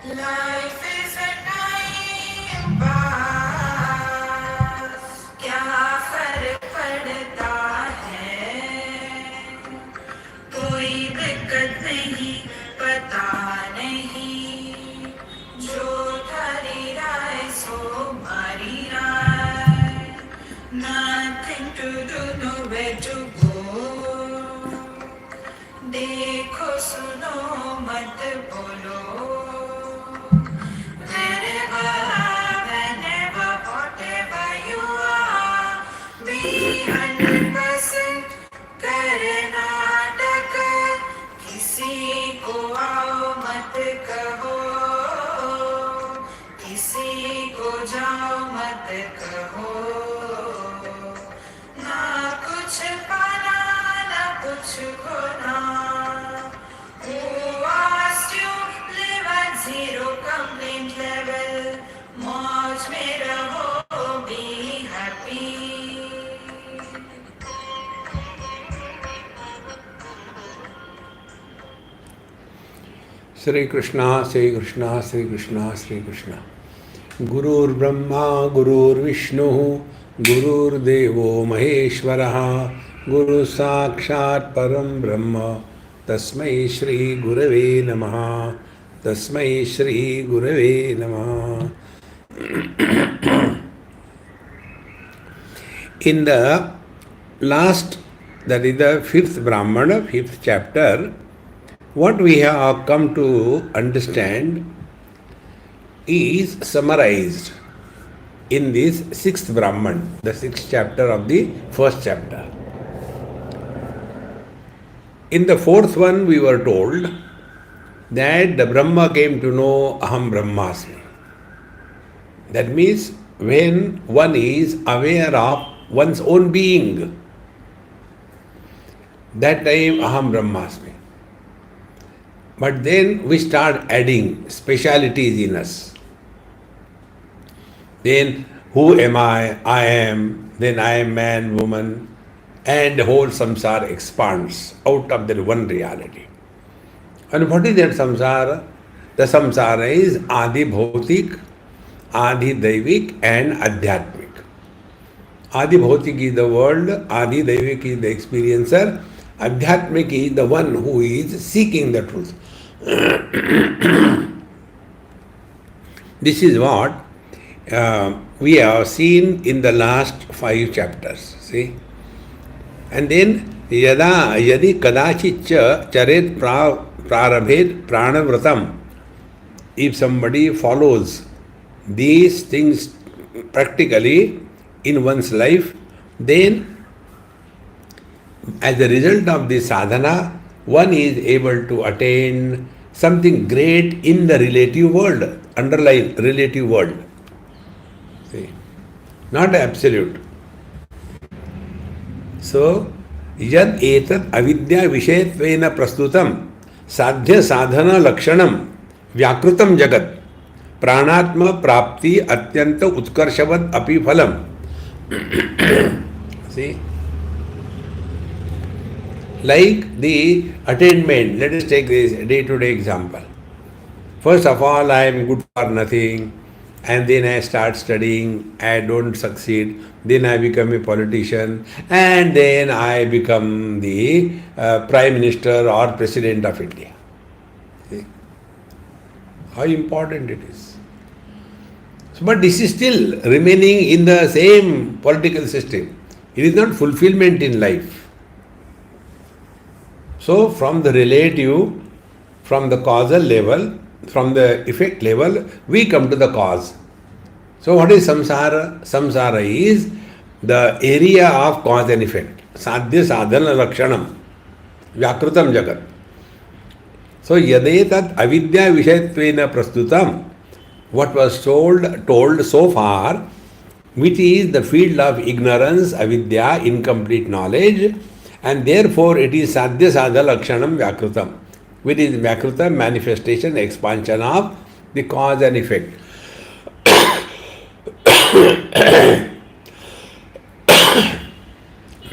Life is a time pass, क्या फर्क पड़ता है, कोई दिक्कत नहीं, पता नहीं, जो थारी राय सो मारी राय, nothing to do, nowhere to go, देखो सुनो मत बोलो, wherever, whenever, whatever you are, be 100% Karnataka, किसी को आओ मत कहो, किसी को जाओ मत कहो, ना कुछ पाना ना कुछ खोना, who asked you live at zero complaint level, मौज में रहो, be happy. Sri Krishna, Sri Krishna, Sri Krishna, Sri Krishna. Gurur Brahma, Gurur Vishnu, Gurur Devo Maheshwaraha, Guru Sakshat Param Brahma, Tasmai Shri Gurave Namaha, Tasmai Shri Gurave Namaha. In the last, that is the fifth Brahmana, fifth chapter, what we have come to understand is summarized in this sixth Brahman, the sixth chapter of the first chapter. In the fourth one, we were told that the Brahma came to know Aham Brahmasmi. That means when one is aware of one's own being, that time Aham Brahmasmi. But then we start adding specialities in us. Then who am I? I am. Then I am man, woman. And the whole samsara expands out of that one reality. And what is that samsara? The samsara is Adi Bhautik, Adi Daivik and Adhyatmik. Adi Bhautik is the world, Adi Daivik is the experiencer, Adhyatmik is the one who is seeking the truth. This is what we have seen in the last 5 chapters. See? And then yadi kadachit charet prarabhed pranavratam. If somebody follows these things practically in one's life, then as a result of this sadhana, one is able to attain something great in the relative world, underline relative world. See? Not absolute. So, yad etat avidya vishaytvena prastutam sadhya sadhana lakshanam vyakrutam jagat pranatma prapti atyanta utkarshavad api phalam. See? Like the attainment, let us take this day-to-day example. First of all, I am good for nothing, and then I start studying, I don't succeed, then I become a politician, and then I become the Prime Minister or President of India. See? How important it is. But this is still remaining in the same political system. It is not fulfillment in life. So, from the relative, from the causal level, from the effect level, we come to the cause. So, what is samsara? Samsara is the area of cause and effect. Sadhya sadhana lakshanam. Vyakrutam jagat. So, yadetat avidya vishayatvena prastutam. What was told so far, which is the field of ignorance, avidya, incomplete knowledge, and therefore it is sadhya sadha lakshanam vyakrutam, which is vyakruta manifestation, expansion of the cause and effect.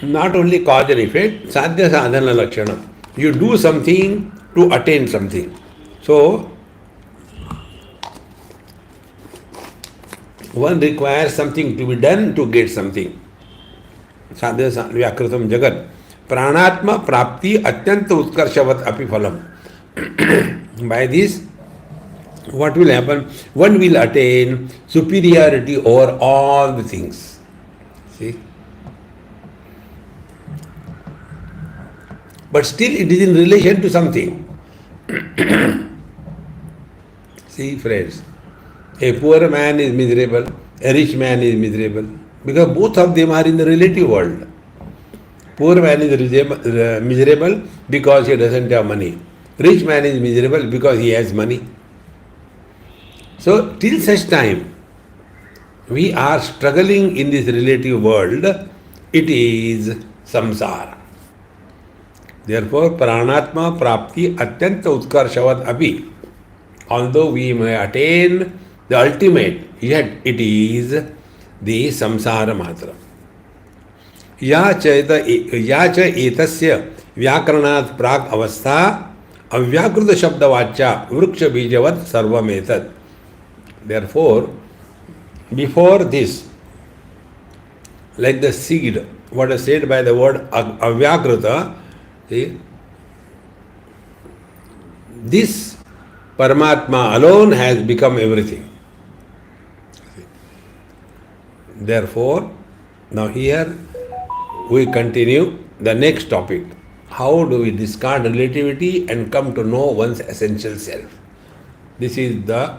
Not only cause and effect, sadhya sadhana lakshanam. You do something to attain something. So, One requires something to be done to get something. Sadhya vyakritam jagat. Pranatma prapti atyanta utkarshavat api phalam. By this, what will happen? One will attain superiority over all the things. See? But still it is in relation to something. See, friends, a poor man is miserable, a rich man is miserable, because both of them are in the relative world. Poor man is miserable because he doesn't have money. Rich man is miserable because he has money. So, till such time we are struggling in this relative world, it is samsara. Therefore, pranatma prapti atyanta utkarshavat api. Although we may attain the ultimate, yet it is the samsara matra. या च एतस्य व्याकरणात् प्राक् अवस्था अव्याकृत शब्दवाच्या वृक्ष बीजवत् सर्वमेतत्. Therefore, before this, like the seed, what is said by the word avyakrita, see, this Paramatma alone has become everything. Therefore, now here we continue the next topic. How do we discard relativity and come to know one's essential self? This is the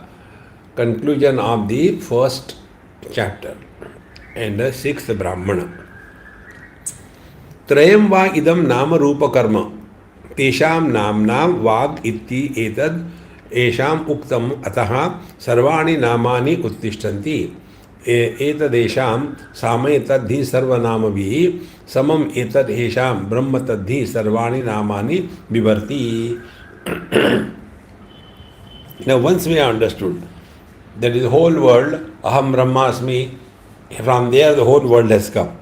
conclusion of the first chapter and the sixth Brahmana. Trayam va idam nama rupa karma tesham namnam vag itti etad esham uktam ataha sarvani namani uttishtanti etadesham samayatadhi sarvanamavi samam etad esham brahmatadhi sarvani namani vivarti. Now once we have understood that is the whole world, aham brahmasmi, from there the whole world has come.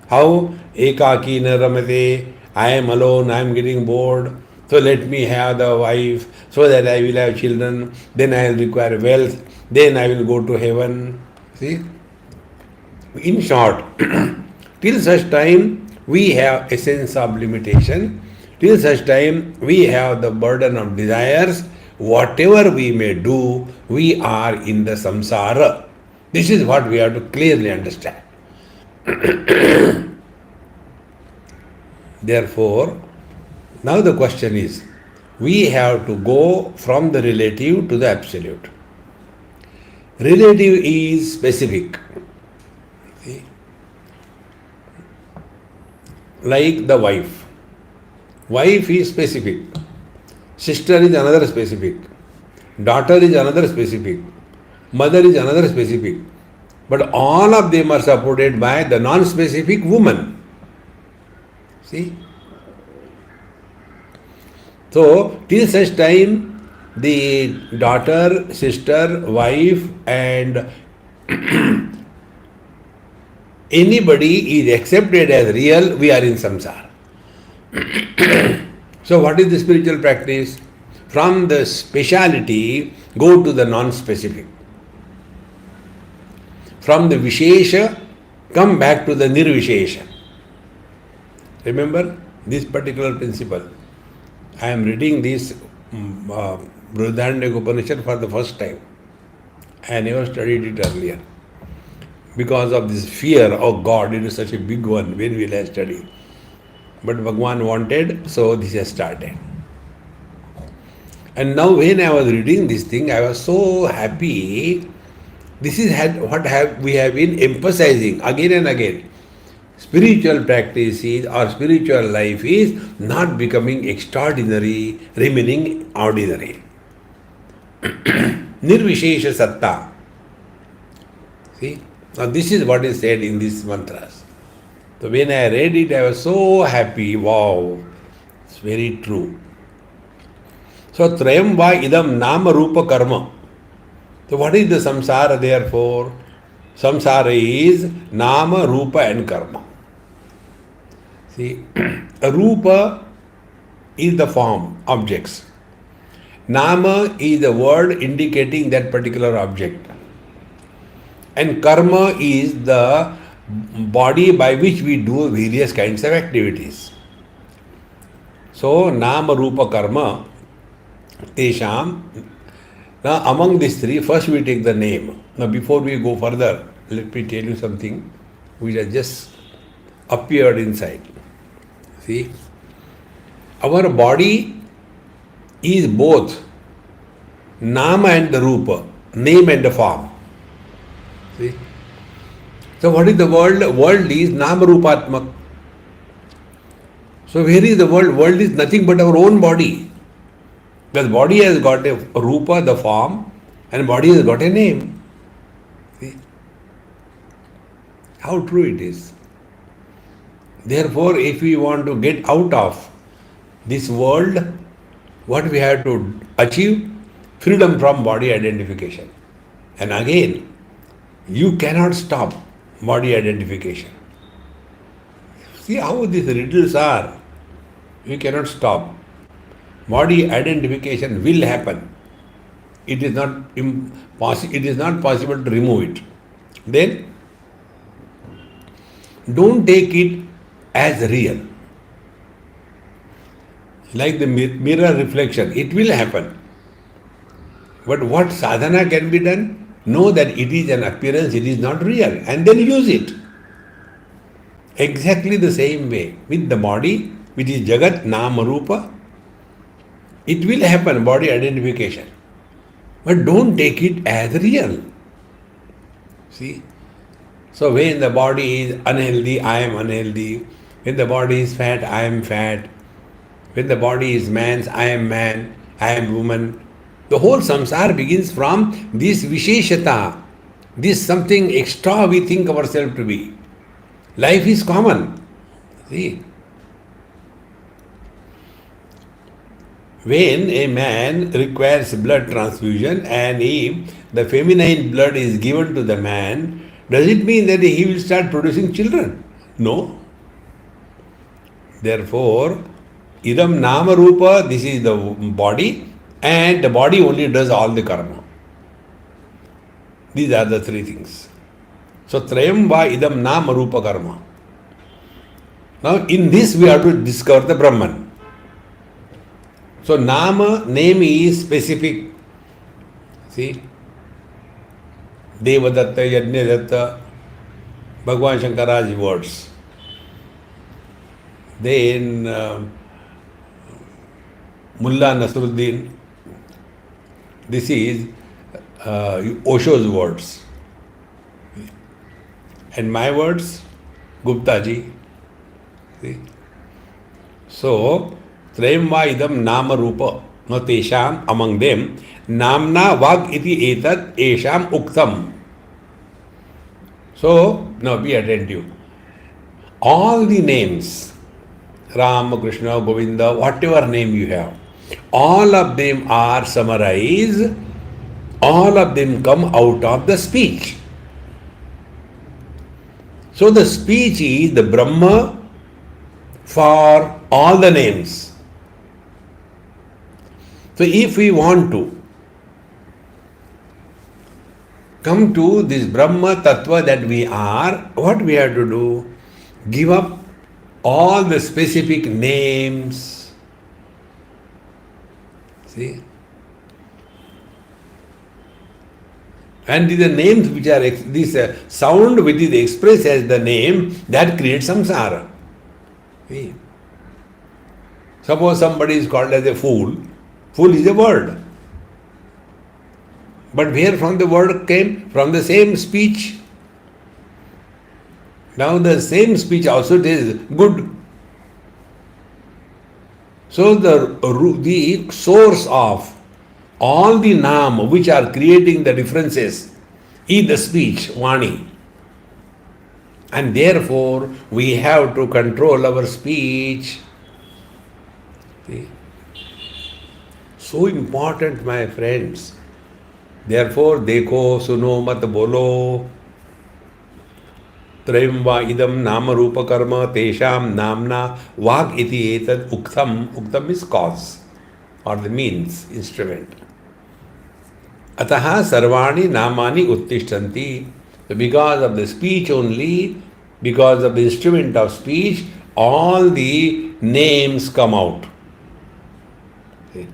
How? Ekaki na ramate, I am alone, I am getting bored, so let me have the wife, so that I will have children, then I will require wealth, then I will go to heaven. See? In short, till such time we have a sense of limitation, till such time we have the burden of desires, whatever we may do, we are in the samsara. This is what we have to clearly understand. Therefore, now the question is, we have to go from the relative to the absolute. Relative is specific. See? Like the wife. Wife is specific. Sister is another specific. Daughter is another specific. Mother is another specific. But all of them are supported by the non-specific woman. See? So, till such time, the daughter, sister, wife and anybody is accepted as real, we are in samsara. So what is the spiritual practice? From the speciality, go to the non-specific. From the Vishesha, come back to the Nirvishesha. Remember this particular principle. I am reading this Brihadaranyaka Upanishad for the first time. I never studied it earlier. Because of this fear, oh God, it is such a big one, when will I study? But Bhagavan wanted, so this has started. And now when I was reading this thing, I was so happy. This is what we have been emphasizing again and again. Spiritual practice is, or spiritual life is not becoming extraordinary, remaining ordinary. Nirvishesha satta. See? Now this is what is said in these mantras. So when I read it, I was so happy. Wow, it's very true. So trayam va idam nama rupa karma. So what is the samsara therefore? Samsara is nama, rupa and karma. See, a rupa is the form, objects. Nama is the word indicating that particular object. And karma is the body by which we do various kinds of activities. So, nama rupa karma, tesham. Now, among these three, first we take the name. Now, before we go further, let me tell you something which has just appeared inside. See, our body is both nama and the rupa, name and the form. See? So what is the world? World is nama rupatmak. So where is the world? World is nothing but our own body. Because body has got a rupa, the form, and body has got a name. See? How true it is. Therefore, if we want to get out of this world, what we have to achieve? Freedom from body identification. And again, you cannot stop body identification. See how these riddles are. You cannot stop. Body identification will happen. It is not possible to remove it. Then, don't take it as real. Like the mirror reflection, it will happen. But what sadhana can be done? Know that it is an appearance, it is not real, and then use it. Exactly the same way with the body, which is Jagat, Nama, Rupa, it will happen, body identification. But don't take it as real. See? So when the body is unhealthy, I am unhealthy. When the body is fat, I am fat. When the body is man's, I am man, I am woman. The whole samsara begins from this visheshata, this something extra we think ourselves to be. Life is common. See? When a man requires blood transfusion and if the feminine blood is given to the man, does it mean that he will start producing children? No. Therefore, idam nama rupa, this is the body, and the body only does all the karma. These are the three things. So, trayam va idam nama rupa karma. Now, in this we have to discover the Brahman. So, nama, name is specific. See? Devadatta, Yajnadatta, Bhagavan Shankara's words. Then, Mullah Nasruddin, this is Osho's words. And my words, Gupta ji. See? So, Trayam va idam nama rupa, no tesham, among them, namna vag iti etat esham uktam. So, now be attentive. All the names, Ram, Krishna, Govinda, whatever name you have, all of them are summarized, all of them come out of the speech. So the speech is the Brahma for all the names. So if we want to come to this Brahma Tattva that we are, what we have to do? Give up all the specific names. See? And these are names which are, this sound which is expressed as the name, that creates samsara. See? Suppose somebody is called as a fool. Fool is a word. But where from the word came? From the same speech. Now the same speech also is good. So the source of all the naam which are creating the differences is the speech, Vani. And therefore we have to control our speech. See? So important, my friends. Therefore, dekho, suno, mat bolo. Trayam va idam nama rupa karma tesham namna vag iti etat uktam. Uktam is cause or the means, instrument. Ataha sarvani namani uttishtanti. So because of the speech only, because of the instrument of speech, all the names come out. See?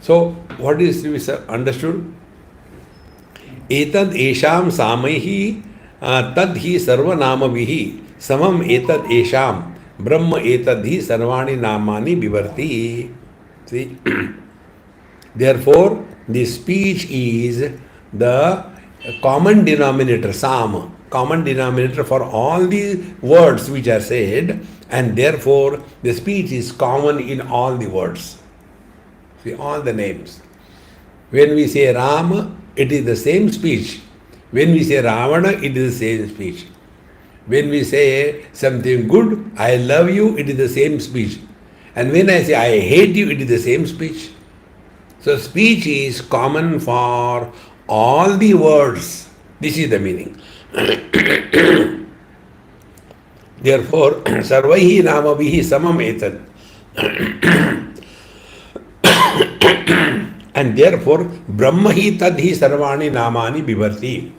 So what is to be understood? Etad esham samaihi tad hi sarva namavihi samam etad esham brahma etad hi sarvani namani vivarti. See? Therefore, the speech is the common denominator, sam, common denominator for all the words which are said, and therefore the speech is common in all the words. See, all the names. When we say Ram, it is the same speech. When we say Ravana, it is the same speech. When we say something good, I love you, it is the same speech. And when I say I hate you, it is the same speech. So speech is common for all the words. This is the meaning. Therefore, sarvaihi namavihi samam etad. And therefore, brahmahi tadhi sarvani namani bivarti.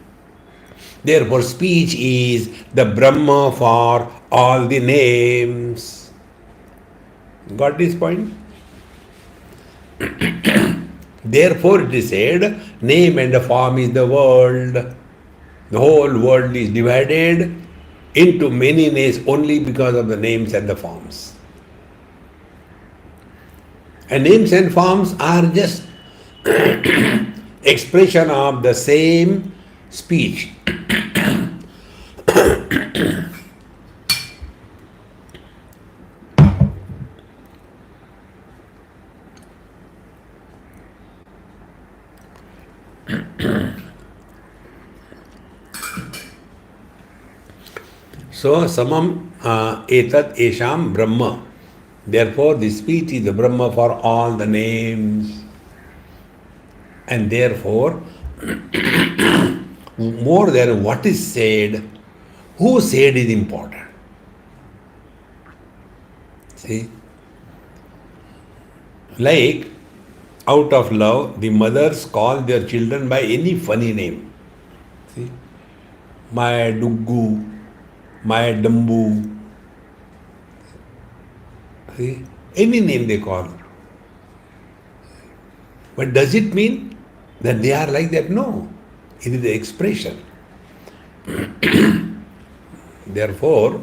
Therefore, speech is the Brahma for all the names. Got this point? Therefore, it is said, name and form is the world. The whole world is divided into many names only because of the names and the forms. And names and forms are just expression of the same speech. So, samam etat esham brahma. Therefore, the speech is the Brahma for all the names. And therefore, more than what is said, who said is important. See? Like, out of love, the mothers call their children by any funny name. See? My Duggu, my Dambu. See? Any name they call. But does it mean that they are like that? No. It is the expression. Therefore,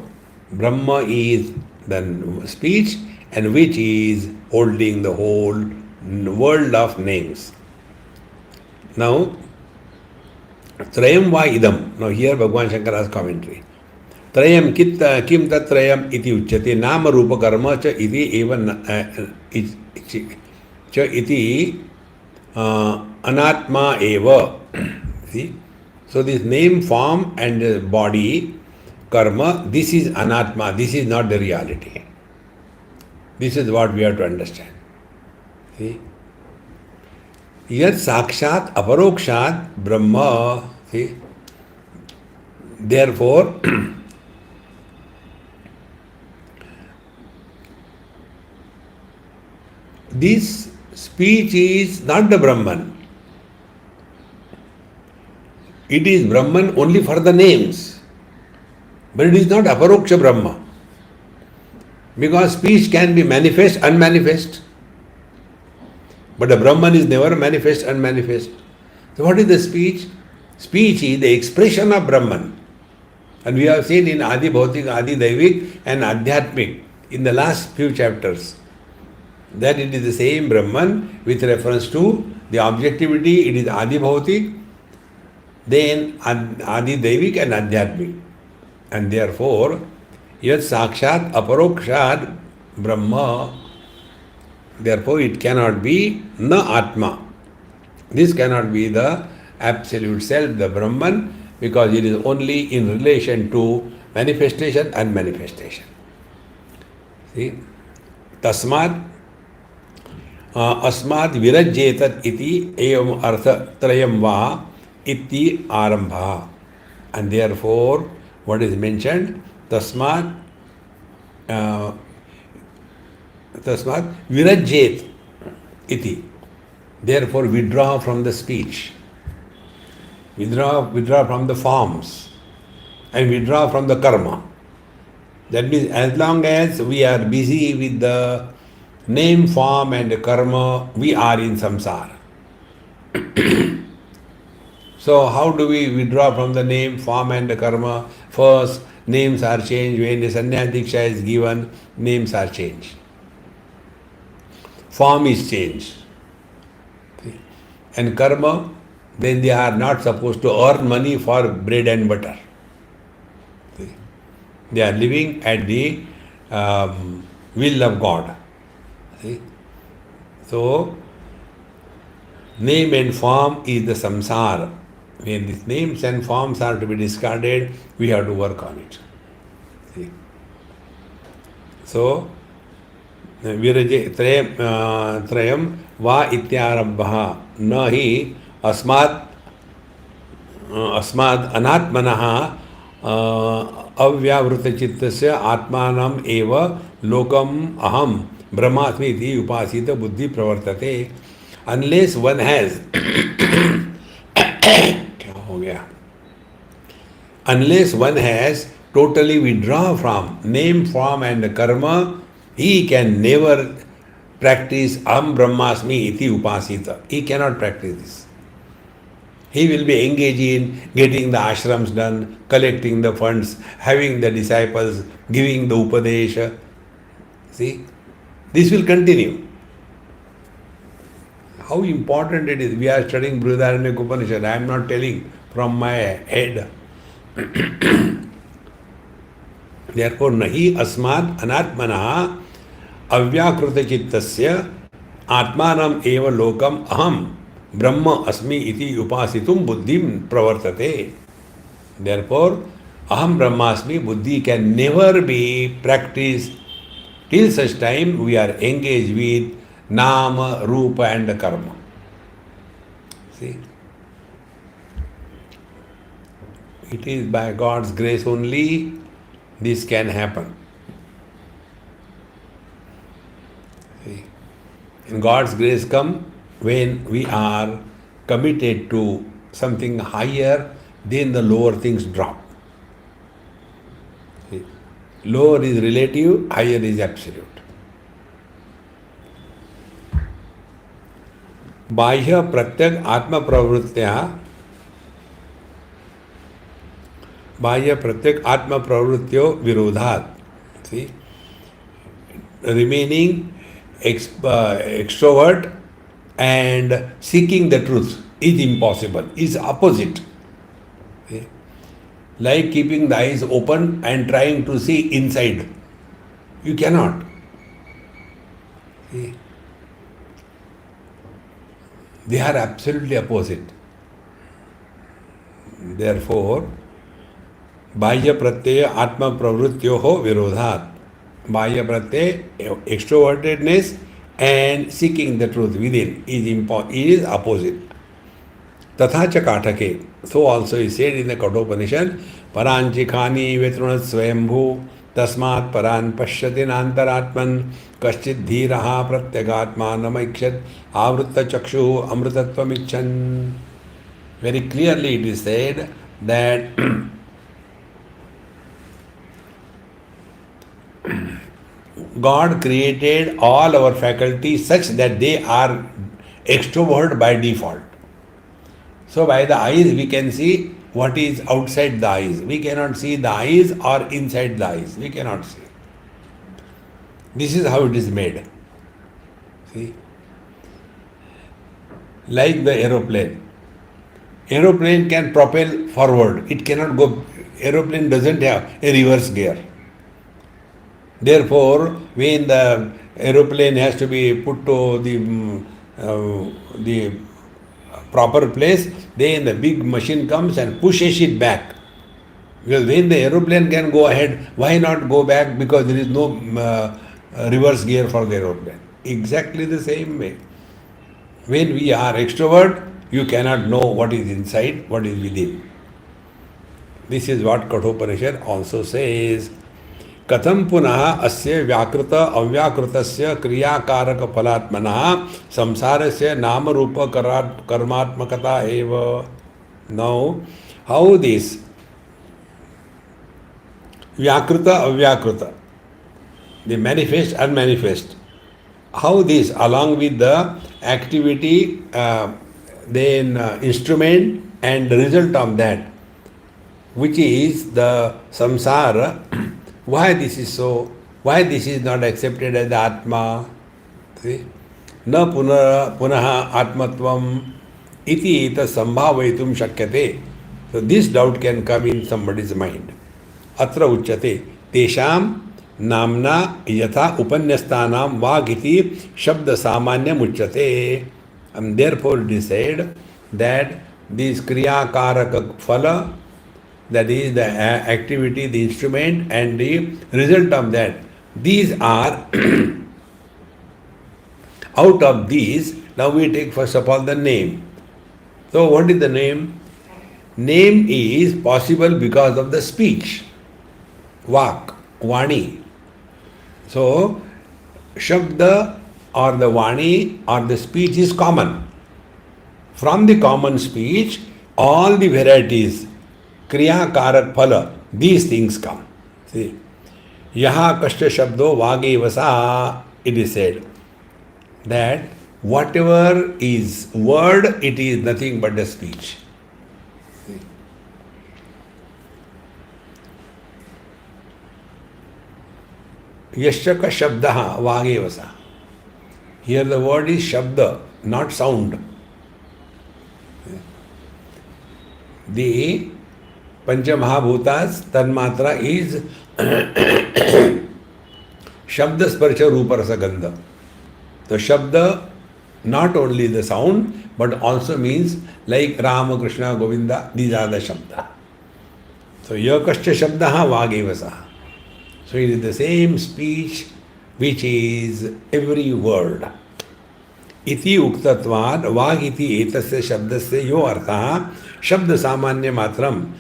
Brahma is the speech and which is holding the whole world of names. Now, Trayam va idam. Now here Bhagavan Shankara's commentary. Trayam kim tat trayam iti uchyate nama rupa karma cha iti evan cha iti anatma eva. See? So this name, form and body, karma, this is anatma, this is not the reality. This is what we have to understand. See? Yat sakshat aparokshat brahma. See? Therefore, this speech is not the Brahman. It is Brahman only for the names. But it is not aparoksha Brahma. Because speech can be manifest, unmanifest. But the Brahman is never manifest, unmanifest. So what is the speech? Speech is the expression of Brahman. And we have seen in Adi Bhautik, Adi Daivik and Adhyatmik in the last few chapters that it is the same Brahman with reference to the objectivity, it is Adi Bhautik, then Adi Daivik and Adhyatmik. And therefore, yat sakshat aparokshat Brahma, therefore it cannot be na Atma. This cannot be the absolute self, the Brahman, because it is only in relation to manifestation and manifestation. See? Tasmat अस्मात् विरज्येतत् इति एवं अर्थ त्रयं वा इति आरंभः. And therefore, what is mentioned? Tasmat virajyet iti. Therefore, withdraw from the speech. withdraw from the forms, and withdraw from the karma. That means as long as we are busy with the name, form and karma, we are in samsara. So how do we withdraw from the name, form and the karma? First, names are changed. When the sannyas diksha is given, names are changed. Form is changed. And karma, then they are not supposed to earn money for bread and butter. They are living at the will of God. See? So, name and form is the samsara. When these names and forms are to be discarded, we have to work on it. See? So, Virje त्रयम वा इत्यारब्धः न हि अस्माद् अनात्मनः अव्यावृतचित्तस्य आत्मानम् एव लोकम् अहम ब्रह्मास्मि इति उपासित बुद्धि प्रवर्तते. अनलेस वन हैज क्या हो गया, unless one has totally withdrawn from name, form and karma, he can never practice Am Brahmasmi iti upasita. He cannot practice this. He will be engaged in getting the ashrams done, collecting the funds, having the disciples, giving the upadesha. See, this will continue. How important it is. We are studying Brihadaranyaka Upanishad. I am not telling from my head. Therefore, nahi asmad anatmanah अव्याकृत चित्तस्य आत्मानम एव लोकम अहम ब्रह्म अस्मि इति उपासितुम बुद्धिम प्रवर्तते. Therefore, aham brahmasmi buddhi can never be practiced till such time we are engaged with nama, rupa and karma. See, it is by God's grace only this can happen. And God's grace come when we are committed to something higher, then the lower things drop. See? Lower is relative, higher is absolute. बाह्य प्रत्यक आत्म प्रवृत्तियों विरोधात्. See, remaining extrovert and seeking the truth is impossible, is opposite. Okay? Like keeping the eyes open and trying to see inside. You cannot. Okay? They are absolutely opposite. Therefore, बाह्य प्रत्यय आत्म प्रवृत्तियों विरोधात्. Bhaya pratyay, extrovertedness and seeking the truth within is opposite. Tatha cha katake. So also is said in the Kathopanishad, Paranchi khani vetrunat swayambhu tasmat paran pashyati nantaratman kaschid dhiraha pratyagatma namaikshad avrutta chakshu amrutatvam icchan. Very clearly it is said that God created all our faculties such that they are extrovert by default. So by the eyes we can see what is outside the eyes. We cannot see the eyes or inside the eyes. We cannot see. This is how it is made. See? Like the aeroplane. Aeroplane can propel forward. It cannot go. Aeroplane doesn't have a reverse gear. Therefore, when the aeroplane has to be put to the proper place, then the big machine comes and pushes it back. Because when the aeroplane can go ahead, why not go back? Because there is no reverse gear for the aeroplane. Exactly the same way. When we are extrovert, you cannot know what is inside, what is within. This is what Kathopanishad also says. कथम पुनः अस्य व्याकृत अव्याकृतस्य क्रियाकारक फलात्मनः संसारस्य नाम रूप कर्मात्मकता एव. Now, how this Vyakruta, Avyakruta, the manifest, unmanifest, how this along with the activity, then instrument and the result of that, which is the samsara, why this is so, why this is not accepted as the Atma? See? न पुनः आत्मत्वम इति इत संभावयितुम शक्यते. So this doubt can come in somebody's mind. अत्र उच्यते तेषाम नामना यथा उपन्यस्तानाम वाग इति शब्द सामान्यम उच्यते. And therefore it is said that this kriya karaka phala, that is the activity, the instrument and the result of that, these are out of these, now we take first of all the name. So what is the name? Name is possible because of the speech. Vak, Vani. So, Shabda or the Vani or the speech is common. From the common speech, all the varieties, Kriya, Karak, Phala, these things come. See, Yaha Kashta Shabdo Vage Vasa, it is said that whatever is word, it is nothing but the speech. Yashaka Shabdaha Vagevasa. Here the word is Shabda, not sound. The Panchamahabhutas, Tanmatra is Shabda Sparsha Rupa Rasa Gandha. So Shabda, not only the sound, but also means like Rama, Krishna, Govinda, these are the Shabda. So Yakascha Shabdaha Vagevasa. So it is the same speech which is every word. Iti uktatvad vag iti etasya shabdasya yo artha shabda samanya matram.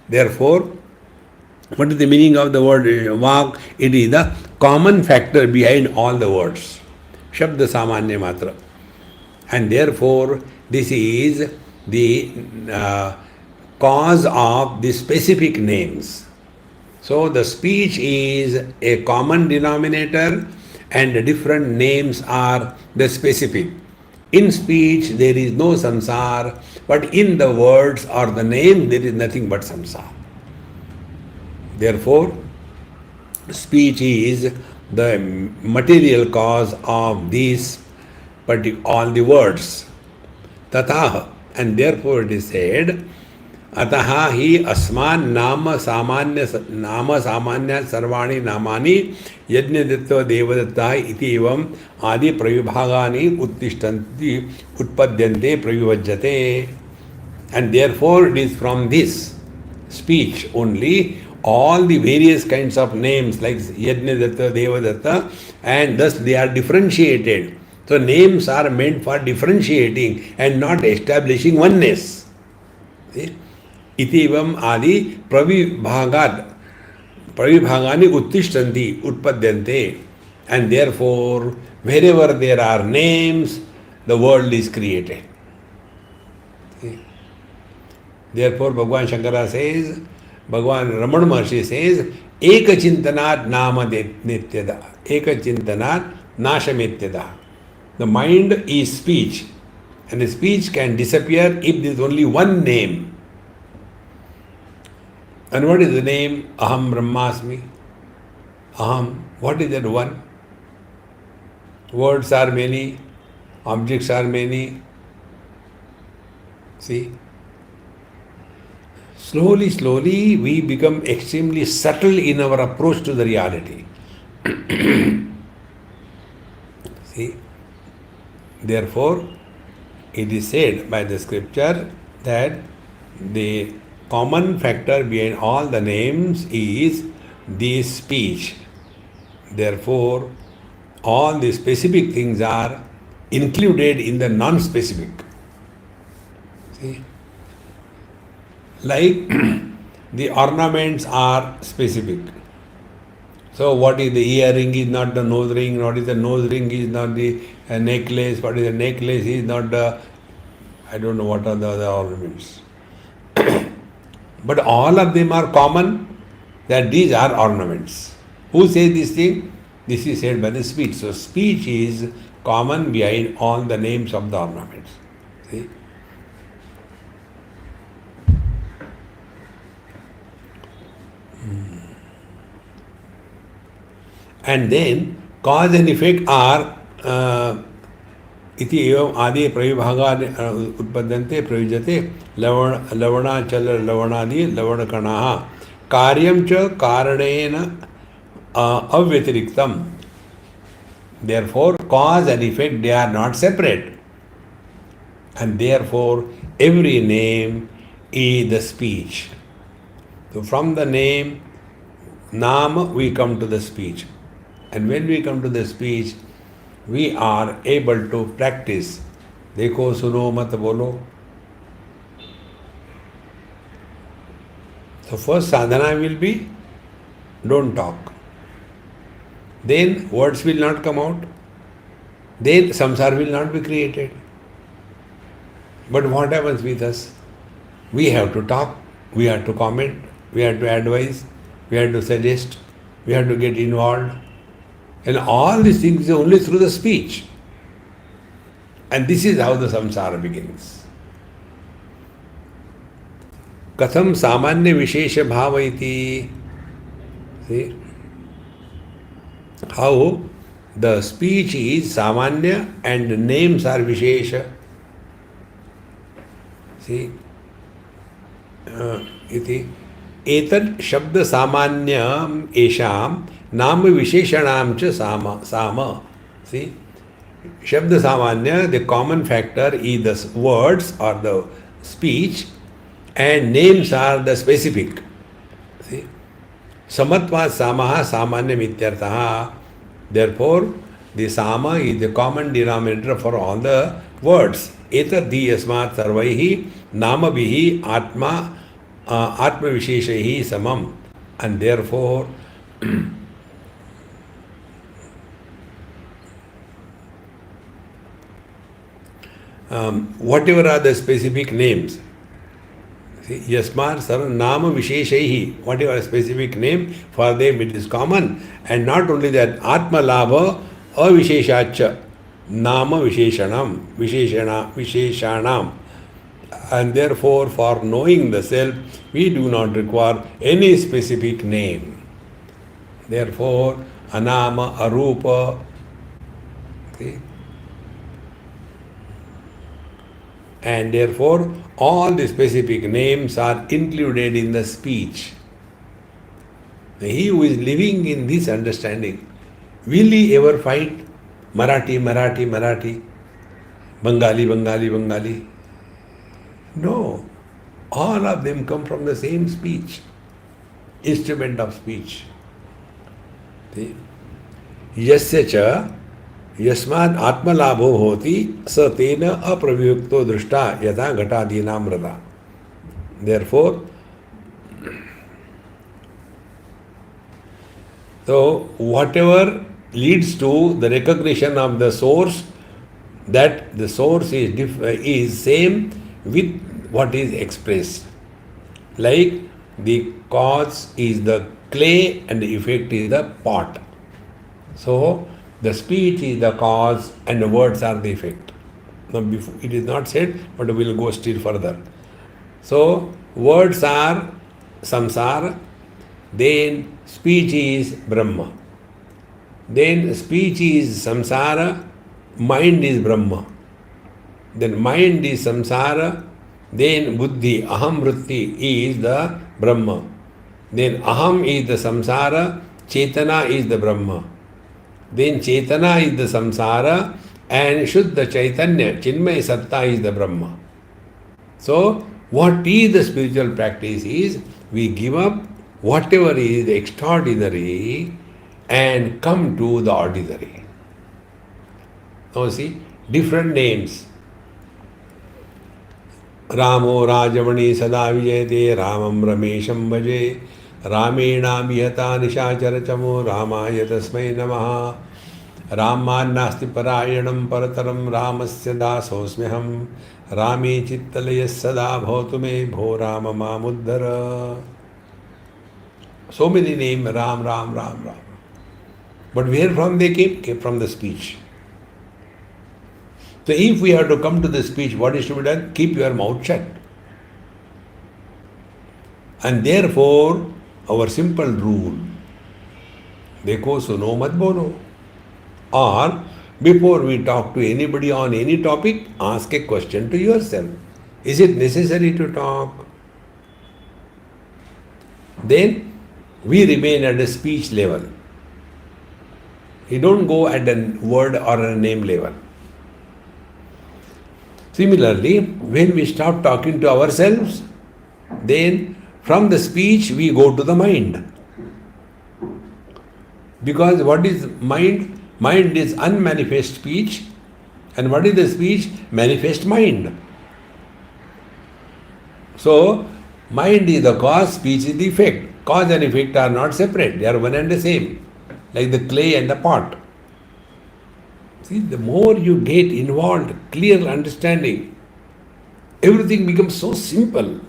Therefore, what is the meaning of the word vag? It is the common factor behind all the words. Shabda samanya matra. And therefore, this is the cause of the specific names. So the speech is a common denominator and the different names are the specific. In speech there is no samsara, but in the words or the name there is nothing but samsara. Therefore, speech is the material cause of these all the words. Tataha, and therefore it is said, अतः ही अस्मान नाम सामान्य सर्वाणि नामानि यज्ञदत्त देवदत्ता इति एवं आदि प्रविभागानि उत्तिष्ठन्ति उत्पद्यन्ते प्रविभज्यते. And therefore it is from this speech only all the various kinds of names like Yajnadatta, Devadatta, and thus they are differentiated. So names are meant for differentiating and not establishing oneness. See? इतिवम आदि प्रविभागानि उत्तिष्ठन्ति उत्पद्यन्ते. And therefore wherever there are names the world is created. Therefore Bhagwan Shankara says, Bhagwan Ramana Maharshi says, Eka Chintanat Nama Nityada, Eka Chintanat Nashametyada. The mind is speech, and the speech can disappear if there is only one name. And what is the name? Aham Brahmasmi. Aham. What is that one? Words are many, objects are many. See? Slowly, slowly we become extremely subtle in our approach to the reality. See? Therefore, it is said by the scripture that the common factor behind all the names is the speech. Therefore, all the specific things are included in the non-specific. See? Like the ornaments are specific. So what is the earring is not the nose ring, what is the nose ring is not the necklace, what is the necklace is not the I don't know what are the other ornaments. But all of them are common, that these are ornaments. Who says this thing? This is said by the speech. So speech is common behind all the names of the ornaments. See? And then cause and effect are इति एवं आदि प्रविभागानि उत्पद्यन्ते प्रयुज्यते लवणाचल लवणादि लवणकणाः कार्यं च कारणेन अव्यतिरिक्तम्. Therefore cause and effect, they are not separate, and therefore every name is the speech. So from the name Nam we come to the speech, and when we come to the speech we are able to practice. देखो सुनो मत बोलो. So first sadhana will be don't talk. Then words will not come out. Then samsara will not be created. But what happens with us? We have to talk, we have to comment, we have to advise, we have to suggest, we have to get involved. And all these things are only through the speech. And this is how the samsara begins. Katham samanya vishesha bhava iti. See? How the speech is samanya and the names are vishesha. See? Iti. Etat shabda samanya esham नाम विशेषणाम च साम. See, Shabda Samanya, the common factor is the words or the speech, and names are the specific. See, Samatva Samaha Samanya Mityartaha. Therefore, the Sama is the common denominator for all the words. Etadhi Yasmat Sarvaihi Namabihi Atma Atma Visheshahi Samam. And therefore, whatever are the specific names, see, Yasmar Sarva Nama Visheshaihi, whatever specific name, for them it is common. And not only that, Atma Labha Avisheshacha Nama Visheshanam. And therefore, for knowing the self, we do not require any specific name. Therefore, Anama, Arupa, see? And therefore, all the specific names are included in the speech. He who is living in this understanding, will he ever fight Marathi, Bengali? No. All of them come from the same speech, instrument of speech. See? Yasya cha Yasmad Atmalabho hoti sa tena apravyukto drishta yata ghatadinamrata. Therefore, so whatever leads to the recognition of the source, that the source is same with what is expressed. Like the cause is the clay and the effect is the pot. So the speech is the cause and the words are the effect. Now, before, it is not said, but we will go still further. So, words are samsara, then speech is Brahma. Then speech is samsara, mind is Brahma. Then mind is samsara, then buddhi, aham vritti is the Brahma. Then aham is the samsara, chetana is the Brahma. Then Chetana is the samsara and Shuddha Chaitanya, Chinmay Satta is the Brahma. So, what is the spiritual practice is, we give up whatever is extraordinary and come to the ordinary. Now see, different names. Ramo Rajamani Sada Vijayate Ramam Ramesham Bhaje Ramena Mihata Nishachara Chamo Ramaya Tasmai Namaha Raman Nasti Parayanam Parataram Ramasya Dasosmyaham Rame Chittalaya Sada Bhavatume Bho Rama Mamuddhara. So many names, Ram, Ram, Ram, Ram. But where from they came? Came from the speech. So if we have to come to the speech, what is to be done? Keep your mouth shut. And therefore, our simple rule, Dekho suno mat bolo. Or, before we talk to anybody on any topic, ask a question to yourself. Is it necessary to talk? Then, we remain at a speech level. We don't go at a word or a name level. Similarly, when we stop talking to ourselves, then from the speech we go to the mind. Because what is mind? Mind is unmanifest speech. And what is the speech? Manifest mind. So, mind is the cause, speech is the effect. Cause and effect are not separate, they are one and the same. Like the clay and the pot. See, the more you get involved, clear understanding, everything becomes so simple.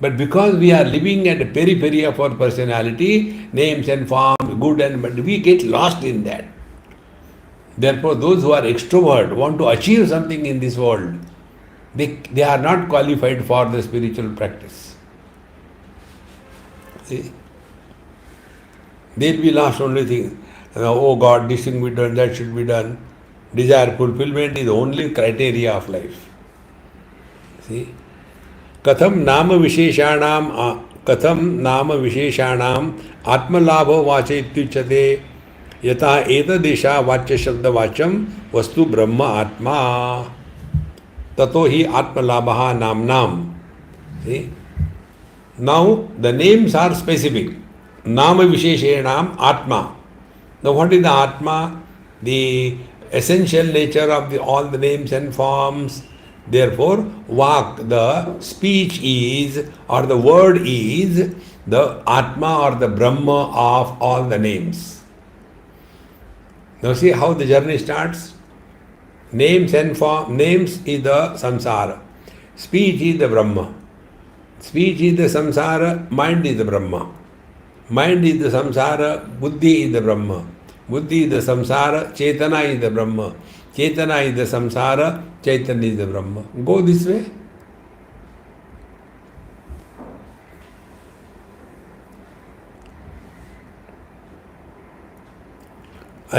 But because we are living at the periphery of our personality, names and forms, good and bad, we get lost in that. Therefore, those who are extrovert, want to achieve something in this world, they are not qualified for the spiritual practice. See? They'll be lost only thing. Oh God, this thing be done, that should be done. Desire fulfillment is the only criteria of life. See? कथम नाम विशेषाणाम आत्मलाभो वाचयित्युच्यते यथा एतदेशा वाच्य शब्द वाच्यम वस्तु ब्रह्म आत्मा ततो ही आत्मलाभः नाम्नाम. See? Now the names are specific. Nama Visheshenam Atma. Now what is the Atma? The essential nature of all the names and forms. Therefore, Vak, the speech is, or the word is, the Atma or the Brahma of all the names. Now see how the journey starts? Names and form. Names is the samsara. Speech is the Brahma. Speech is the samsara. Mind is the Brahma. Mind is the samsara. Buddhi is the Brahma. Buddhi is the samsara. Chetana is the Brahma. Chetana is the samsara. Chaitanya is the Brahma. Go this way.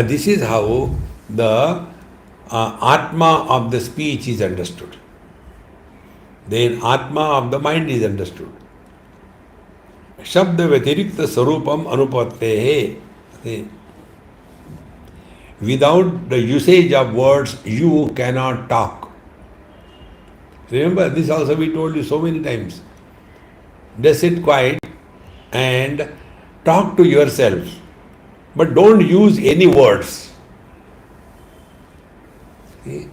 This is how the Atma of the speech is understood. Then Atma of the mind is understood. Shabda Vyatirikta Sarupam Anupattehe. Without the usage of words, you cannot talk. Remember, this also we told you so many times. Just sit quiet and talk to yourself. But don't use any words. See?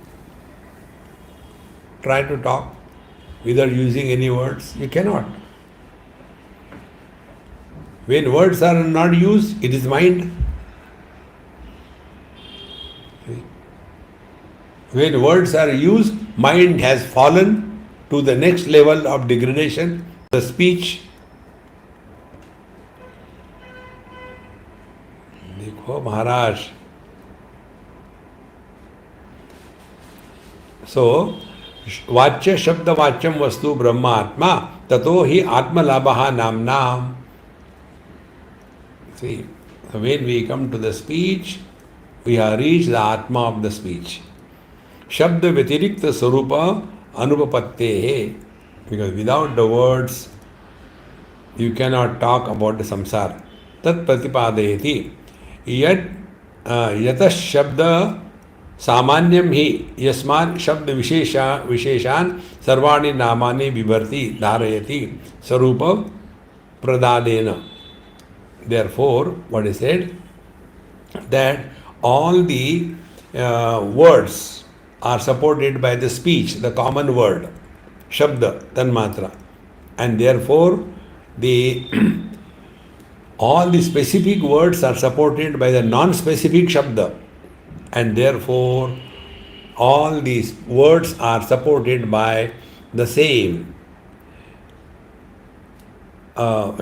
Try to talk without using any words. You cannot. When words are not used, it is mind. See? When words are used, mind has fallen to the next level of degradation, the speech. देखो महाराज. So, वाच्य शब्द वाच्यम वस्तु ब्रह्म आत्मा ततो ही आत्मलाभः नाम्नाम. See, when we come to the speech, we have reached the Atma of the speech. Shabda Vyatirikta Sarupa Anupapattehe. Because without the words, you cannot talk about the samsara. Tat Pratipadayati. Yat Yatas Shabda Samanyam hi Yasman Shabda Visheshan Sarvani Namani Vibharti Dharayati Sarupa Pradadena. Therefore, what is said? That all the words are supported by the speech, the common word, Shabda, Tanmatra. And therefore, all the specific words are supported by the non-specific Shabda. And therefore, all these words are supported by the same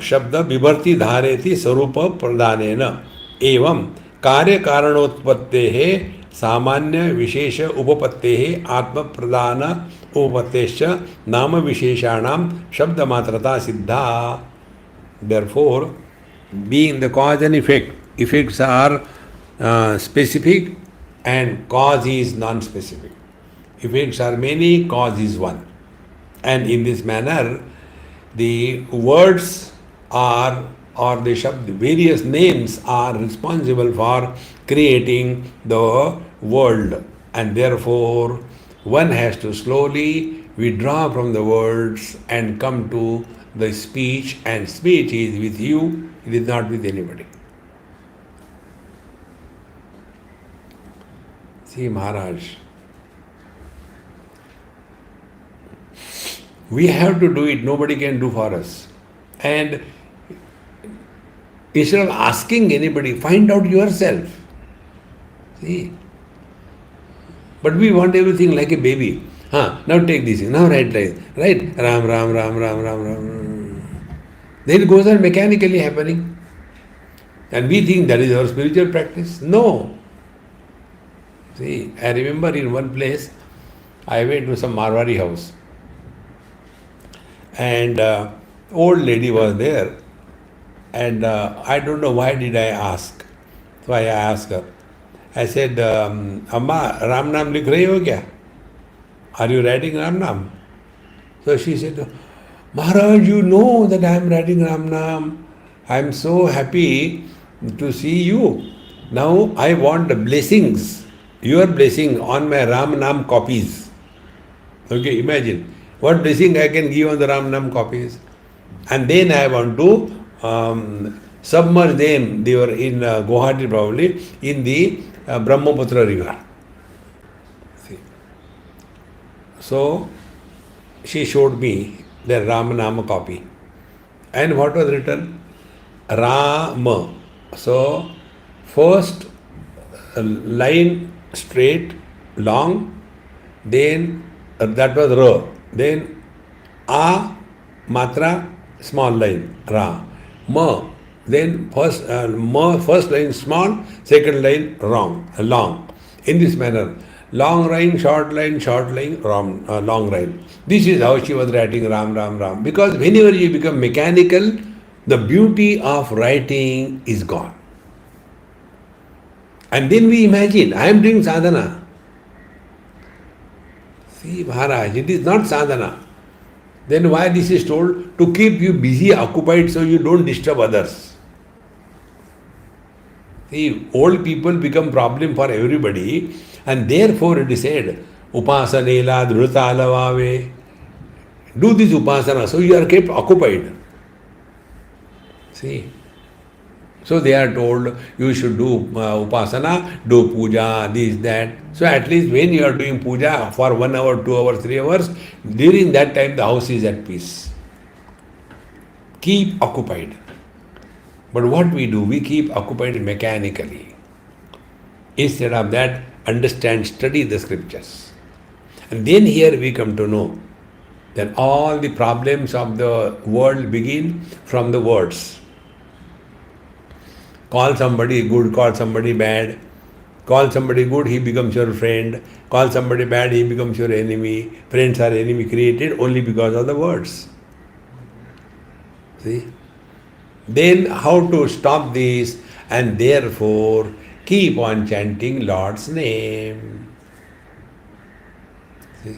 शब्द विभर्ति धारेति स्वरूप प्रदानेन एवं कार्य कारणोत्पत्तेः सामान्य विशेष उपपत्तेः आत्म प्रदान उपपत्तेश्च नाम विशेषाणां शब्द मात्रता सिद्धा. Therefore, being the cause and effect, effects are specific and cause is non-specific. Effects are many, cause is one. And in this manner, the words are, or the shabd, various names are responsible for creating the world. And therefore, one has to slowly withdraw from the words and come to the speech, and speech is with you, it is not with anybody. See, Maharaj, we have to do it, nobody can do for us. And instead of asking anybody, find out yourself. See? But we want everything like a baby. Now take this, now write like, right? Ram, Ram, Ram, Ram, Ram, Ram. Then it goes on mechanically happening. And we think that is our spiritual practice. No. See, I remember in one place, I went to some Marwari house. And old lady was there. And I don't know why did I ask. So I asked her. I said, Amma, Ram Nam likh rahi ho kya? Are you writing Ram Nam? So she said, Maharaj, you know that I am writing Ram Nam. I am so happy to see you. Now I want the blessings, your blessing on my Ram Nam copies. Okay, imagine what blessing I can give on the Ram Nam copies. And then I want to submerge them. They were in Guwahati probably, in the Brahmaputra river. See. So she showed me the Ram Nama copy. And what was written? Rama. So first line straight, long, then that was Ra. Then A, matra, small line, Ra. Ma. Then first line small, second line long. In this manner, long line, short line, long line. This is how she was writing Ram, Ram, Ram. Because whenever you become mechanical, the beauty of writing is gone. And then we imagine, I am doing sadhana. See, Maharaj, it is not sadhana. Then why this is told? To keep you busy, occupied, so you don't disturb others. See, old people become problem for everybody, and therefore it is said, Upasanela Dhrutalavave. Do this upasana, so you are kept occupied. See. So they are told you should do upasana, do puja, this, that. So at least when you are doing puja for 1 hour, 2 hours, 3 hours, during that time the house is at peace. Keep occupied. But what we do, we keep occupied mechanically. Instead of that, understand, study the scriptures. And then here we come to know that all the problems of the world begin from the words. Call somebody good, call somebody bad. Call somebody good, he becomes your friend. Call somebody bad, he becomes your enemy. Friends are enemy created only because of the words. See? Then how to stop this? And therefore keep on chanting Lord's name. See?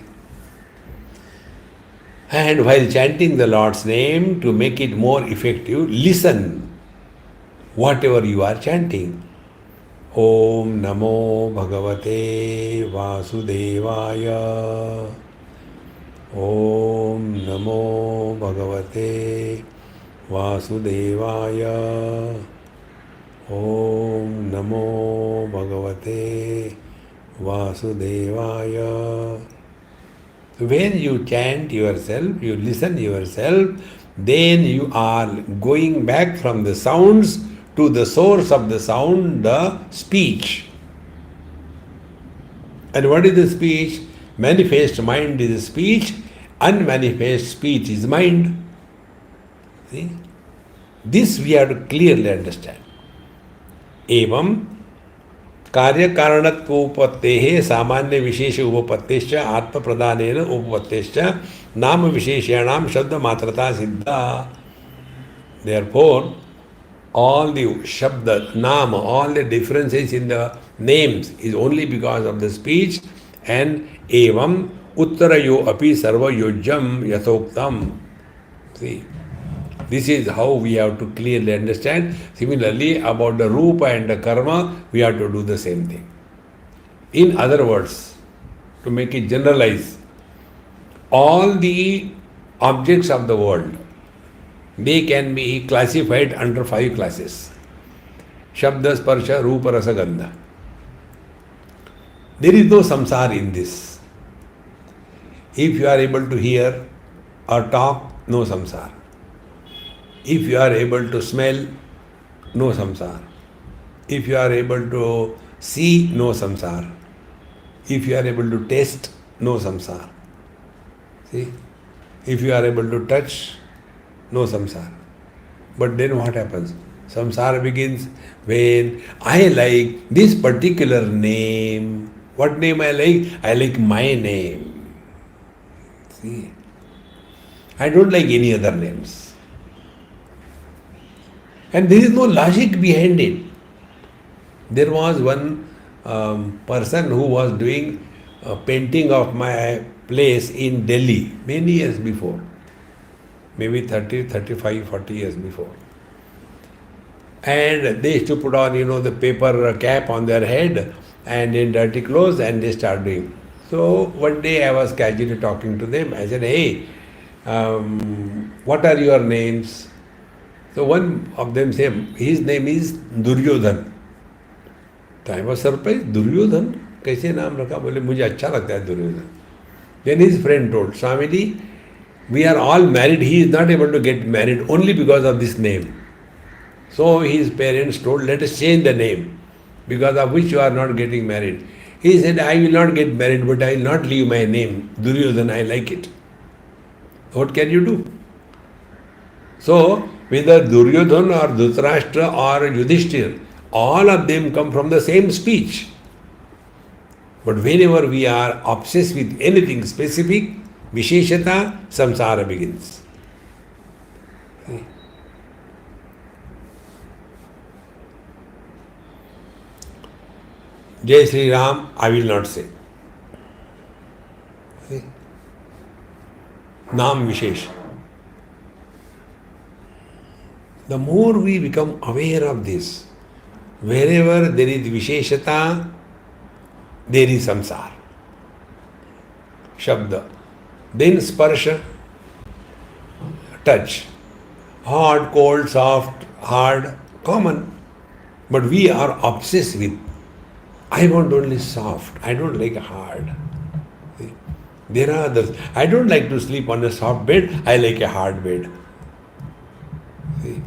And while chanting the Lord's name, to make it more effective, listen whatever you are chanting. Om Namo Bhagavate Vasudevaya. Om Namo Bhagavate Vasudevaya. Om Namo Bhagavate Vasudevaya. When you chant yourself, you listen yourself, then you are going back from the sounds to the source of the sound, the speech. And what is the speech? Manifest mind is speech, unmanifest speech is mind. See? This we have to clearly understand. एवं कार्य कारणत्वोपत्तेः सामान्य विशेष उपपत्तिश्च आत्म प्रदानेन उपपत्तिश्च नाम विशेषणाम शब्द मात्रता सिद्धा. Therefore, all the shabda, nama, all the differences in the names is only because of the speech. And evam uttarayo api sarva yojam yathoktam. See, this is how we have to clearly understand. Similarly, about the rupa and the karma, we have to do the same thing. In other words, to make it generalize, all the objects of the world, they can be classified under 5 classes. Shabda, Sparsha, Rupa, Rasa, Gandha. There is no samsara in this. If you are able to hear or talk, no samsara. If you are able to smell, no samsara. If you are able to see, no samsara. If you are able to taste, no samsara. See? If you are able to touch, no samsara. But then what happens? Samsara begins when I like this particular name. What name I like? I like my name. See? I don't like any other names. And there is no logic behind it. There was one person who was doing a painting of my place in Delhi many years before. Maybe 30, 35, 40 years before. And they used to put on, the paper cap on their head and in dirty clothes, and they start doing. So one day I was casually talking to them. I said, hey, what are your names? So one of them said, his name is Duryodhan. So I was surprised, Duryodhan? कैसे नाम रखा? बोले मुझे अच्छा लगता है Duryodhan. Then his friend told, Swamiji, we are all married. He is not able to get married only because of this name. So his parents told, let us change the name, because of which you are not getting married. He said, I will not get married, but I will not leave my name. Duryodhan, I like it. What can you do? So, whether Duryodhan or Dhritarashtra or Yudhishthir, all of them come from the same speech. But whenever we are obsessed with anything specific, Visheshata, samsara begins. See? Jai Sri Ram, I will not say. See? Naam Vishesh. The more we become aware of this, wherever there is Visheshata, there is samsara. Shabda. Then sparsha, touch. Hot, cold, soft, hard, common. But we are obsessed with, I want only soft, I don't like hard. See? There are others. I don't like to sleep on a soft bed, I like a hard bed. See?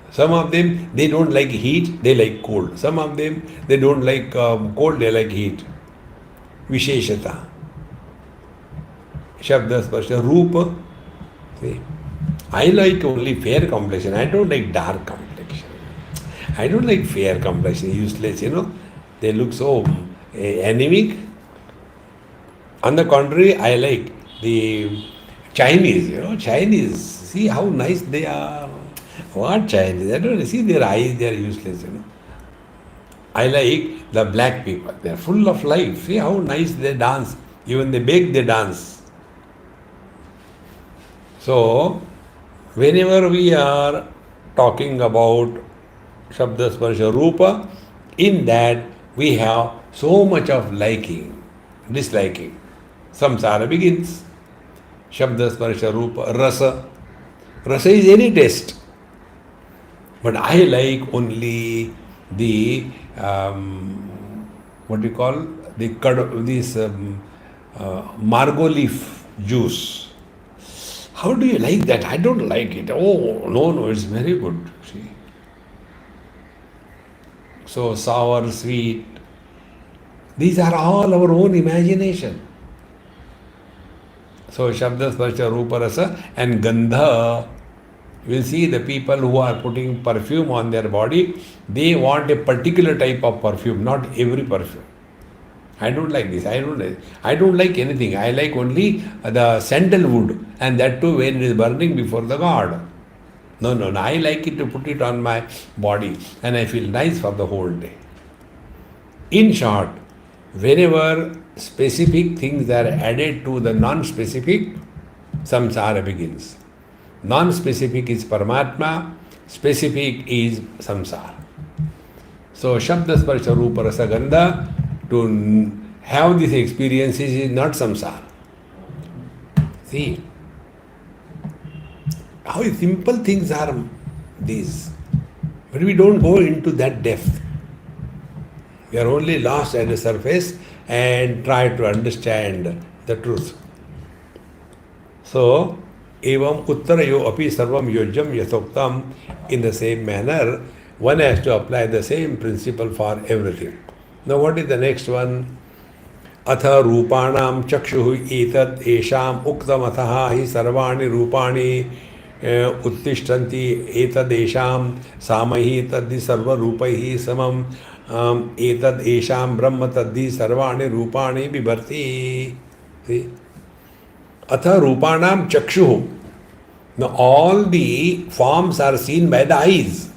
Some of them, they don't like heat, they like cold. Some of them, they don't like cold, they like heat. Visheshata. Shabda, Sparsha, Rupa. See? I like only fair complexion. I don't like dark complexion. I don't like fair complexion, useless, They look so anemic. On the contrary, I like the Chinese, Chinese. See how nice they are. What Chinese? I don't see their eyes, they are useless, I like the black people. They are full of life. See how nice they dance. Even they beg, they dance. So, whenever we are talking about Shabda, Sparsha, Rupa, in that we have so much of liking, disliking. Samsara begins. Shabda, Sparsha, Rupa, Rasa. Rasa is any taste. But I like only the, what do you call, this margot leaf juice. How do you like that? I don't like it. Oh, no, it's very good. See? So sour, sweet, These are all our own imagination. So Shabda, Sparsha, Rupa, Rasa and Gandha. You will see the people who are putting perfume on their body, they want a particular type of perfume, not every perfume. I don't like this. I don't like anything. I like only the sandalwood, and that too when it is burning before the God. No, no, no. I like it to put it on my body, and I feel nice for the whole day. In short, whenever specific things are added to the non-specific, samsara begins. Non-specific is Paramatma, specific is samsara. So Shabda Sparsha Rupa Rasa Gandha, to have these experiences is not samsara. See how simple things are these. But we don't go into that depth. We are only lost at the surface and try to understand the truth. So, evam uttarayo api sarvam yojam yasoktam, in the same manner, one has to apply the same principle for everything. Now, what is the next one? Atha rupanam chakshuhu etad esham uktam atha hi sarvani rupani uttishtanti etad esham samahi taddi sarva rupai samam etad esham brahma taddi sarvani rupani bibharti. See? Atha rupanam chakshuhu. Now all the forms are seen by the eyes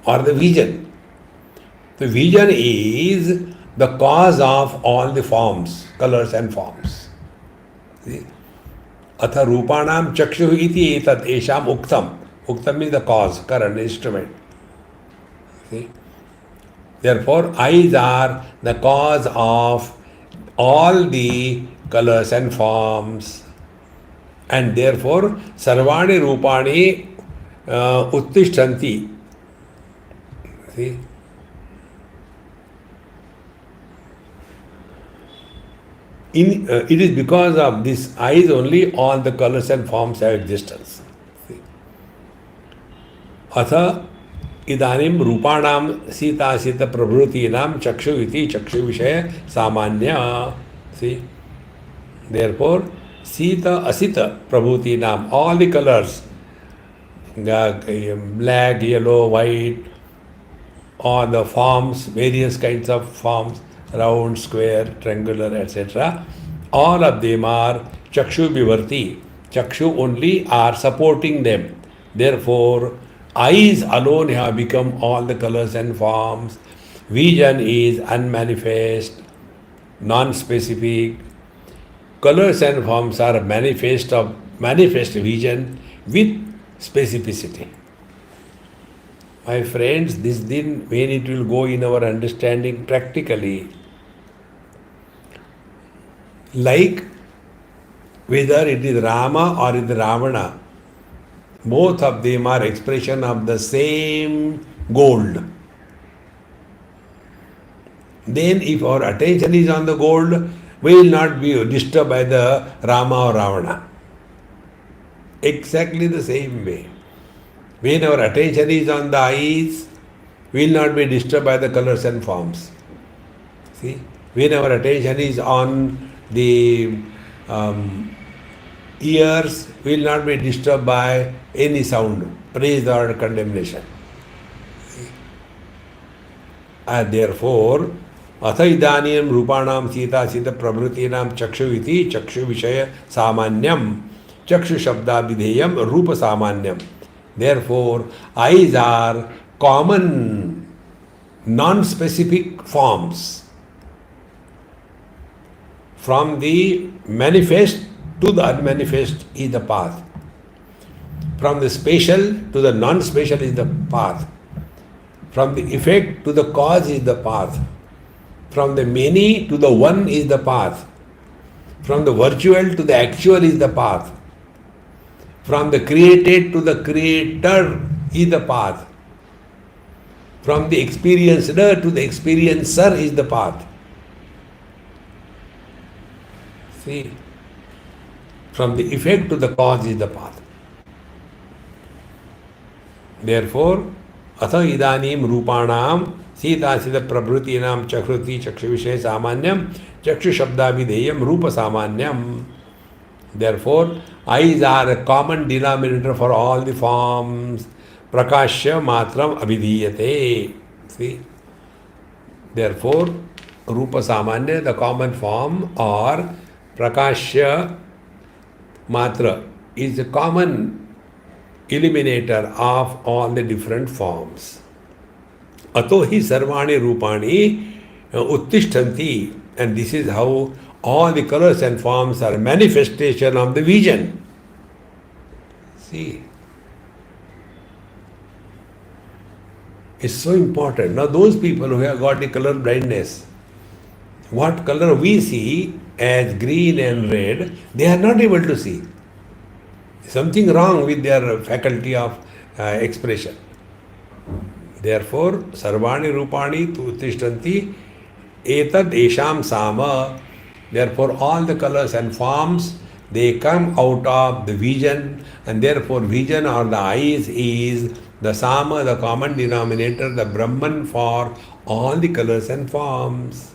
or the vision. The vision is the cause of all the forms, colors and forms. See? Atha rupanam chakshuhu iti etat esham uktam. Uktam is the cause, current, instrument. See? Therefore, eyes are the cause of all the colors and forms. And therefore, sarvani rupani uttishtanti. See? It is because of this eyes only all the colors and forms have existence. See? Atha idanim rupanam sita sita prabhutinam chakshu iti chakshu vishaya samanya. See? Therefore, Sita, Asita, Prabhuti Nam, all the colors, black, yellow, white, all the forms, various kinds of forms, round, square, triangular, etc. All of them are Chakshu Vivarti. Chakshu only are supporting them. Therefore, eyes alone have become all the colors and forms. Vision is unmanifest, non-specific. Colors and forms are manifest vision with specificity. My friends, this then when it will go in our understanding practically, like whether it is Rama or it is Ravana, both of them are expression of the same gold. Then if our attention is on the gold, we will not be disturbed by the Rama or Ravana. Exactly the same way. When our attention is on the eyes, we will not be disturbed by the colors and forms. See? When our attention is on the ears, we will not be disturbed by any sound, praise or condemnation. And therefore, Atha idaniyam rupanam sita sita prabhutinam chakshu iti chakshu vishaya samanyam chakshu shabda videyam rupa samanyam. Therefore, eyes are common, non-specific forms. From the manifest to the unmanifest is the path. From the spatial to the non-spatial is the path. From the effect to the cause is the path. From the many to the one is the path. From the virtual to the actual is the path. From the created to the creator is the path. From the experiencer to the experiencer is the path. See? From the effect to the cause is the path. Therefore, अथ इदानीं रूपाणां सीतासित प्रभृतीनां चक्षुति चक्षुविषये सामान्यं चक्षुशब्दाभिधेयं रूपसामान्यं. Therefore, eyes are a common denominator for all the forms. Prakashya matram abhidhiyate. See? Therefore, Rupa Samanya, the common form, or Prakashya Matra is a common eliminator of all the different forms. Ato hi sarvani rupani uttishtanti, and this is how all the colors and forms are a manifestation of the vision. See, it's so important. Now those people who have got the color blindness, what color we see as green and red, they are not able to see. Something wrong with their faculty of expression. Therefore, sarvani rupani tu uttishtanti etad esham sama. Therefore, all the colors and forms, they come out of the vision, and therefore vision or the eyes is the sama, the common denominator, the Brahman for all the colors and forms.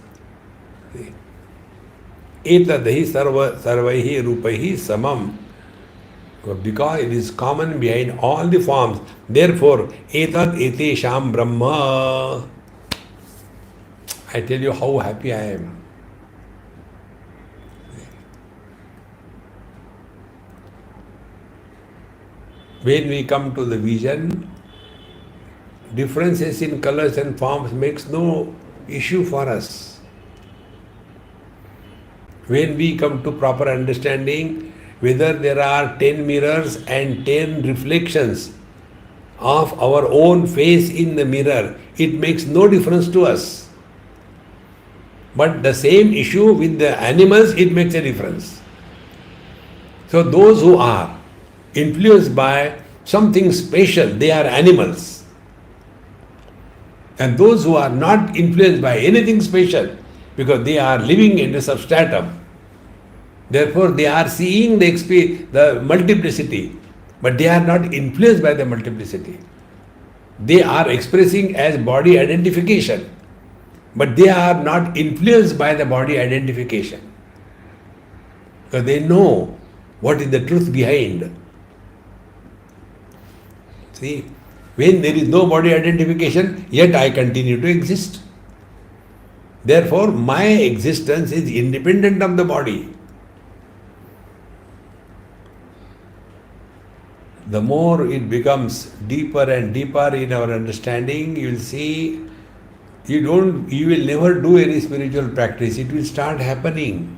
Etadahi sarvaihi rupaihi samam. Because it is common behind all the forms. Therefore, etad etesham Brahma. I tell you how happy I am. When we come to the vision, differences in colors and forms makes no issue for us. When we come to proper understanding, whether there are 10 mirrors and 10 reflections of our own face in the mirror, it makes no difference to us. But the same issue with the animals, it makes a difference. So those who are influenced by something special, they are animals. And those who are not influenced by anything special, because they are living in the substratum, therefore they are seeing the multiplicity, but they are not influenced by the multiplicity. They are expressing as body identification, but they are not influenced by the body identification, because they know what is the truth behind. See, when there is no body identification, yet I continue to exist. Therefore, my existence is independent of the body. The more it becomes deeper and deeper in our understanding, you will see you will never do any spiritual practice. It will start happening.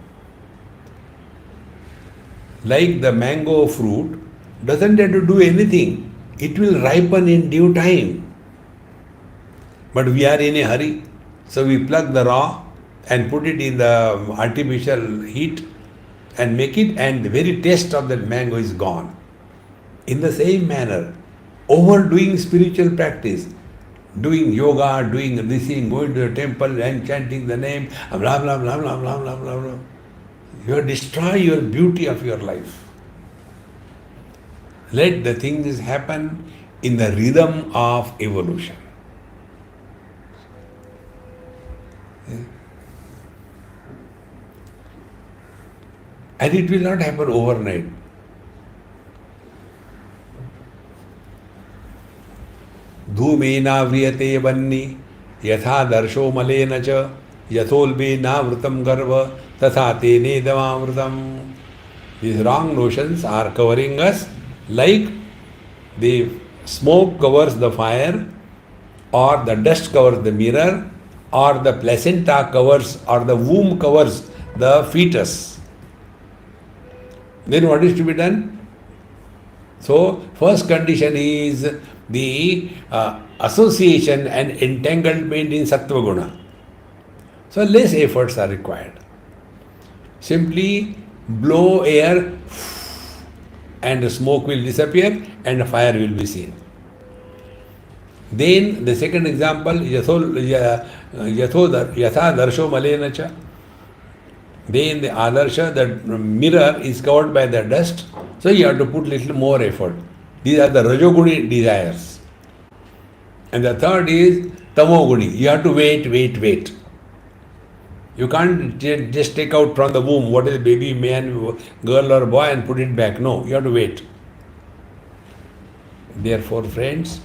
Like the mango fruit doesn't have to do anything. It will ripen in due time. But we are in a hurry. So we pluck the raw and put it in the artificial heat and make it, and the very taste of that mango is gone. In the same manner, overdoing spiritual practice, doing yoga, doing this thing, going to the temple and chanting the name, blah, blah, blah, blah, blah, blah, blah, blah. You destroy your beauty of your life. Let the things happen in the rhythm of evolution. And it will not happen overnight. धूमेनाव्रियते वन्नि यथा दर्शो मलेन च यथोल्बेनावृतं गर्भ तथा तेनेदमावृतम्. These wrong notions are covering us like the smoke covers the fire, or the dust covers the mirror, or the placenta covers, or the womb covers the fetus. Then what is to be done? So, first condition is the association and entanglement in Sattva Guna. So, less efforts are required. Simply blow air and the smoke will disappear and the fire will be seen. Then the second example, yatha darsho malena cha. Then the adarsha, the mirror is covered by the dust, so you have to put little more effort. These are the rajoguni desires. And the third is tamoguni. You have to wait. You can't just take out from the womb what is baby, man, girl or boy and put it back. No, you have to wait. Therefore, friends,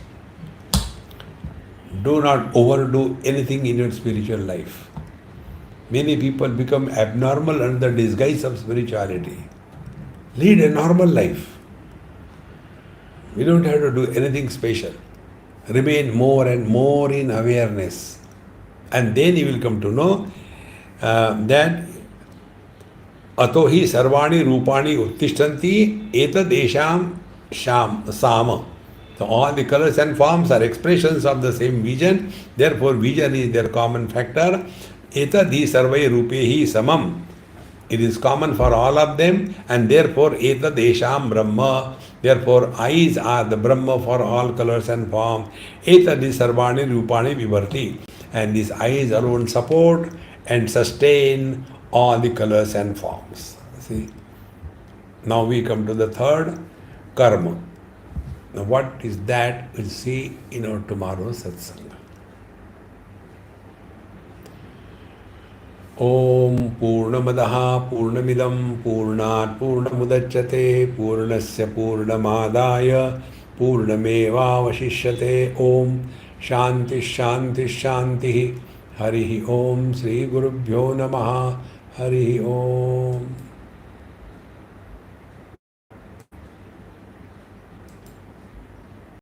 do not overdo anything in your spiritual life. Many people become abnormal under the disguise of spirituality. Lead a normal life. We don't have to do anything special. Remain more and more in awareness. And then you will come to know that ato hi sarvani rupani uttishtanti etadesham sama. So all the colors and forms are expressions of the same vision. Therefore, vision is their common factor. Etadi sarvai rupehi samam. It is common for all of them, and therefore etadesham brahma. Therefore, eyes are the Brahma for all colors and forms. Etadi sarvani rupani vibharti. And these eyes alone support and sustain all the colors and forms. See? Now we come to the third, karma. Now what is that? We'll see in our tomorrow's satsanga. Om Purnamadaha Purnamidam Purnat Purnamudachyate Purnasya Purnamadaya Purnameva Vashishyate. Om Shanti Shanti Shanti. Harihi Om Sri Gurubhyo Namaha. Harihi Om.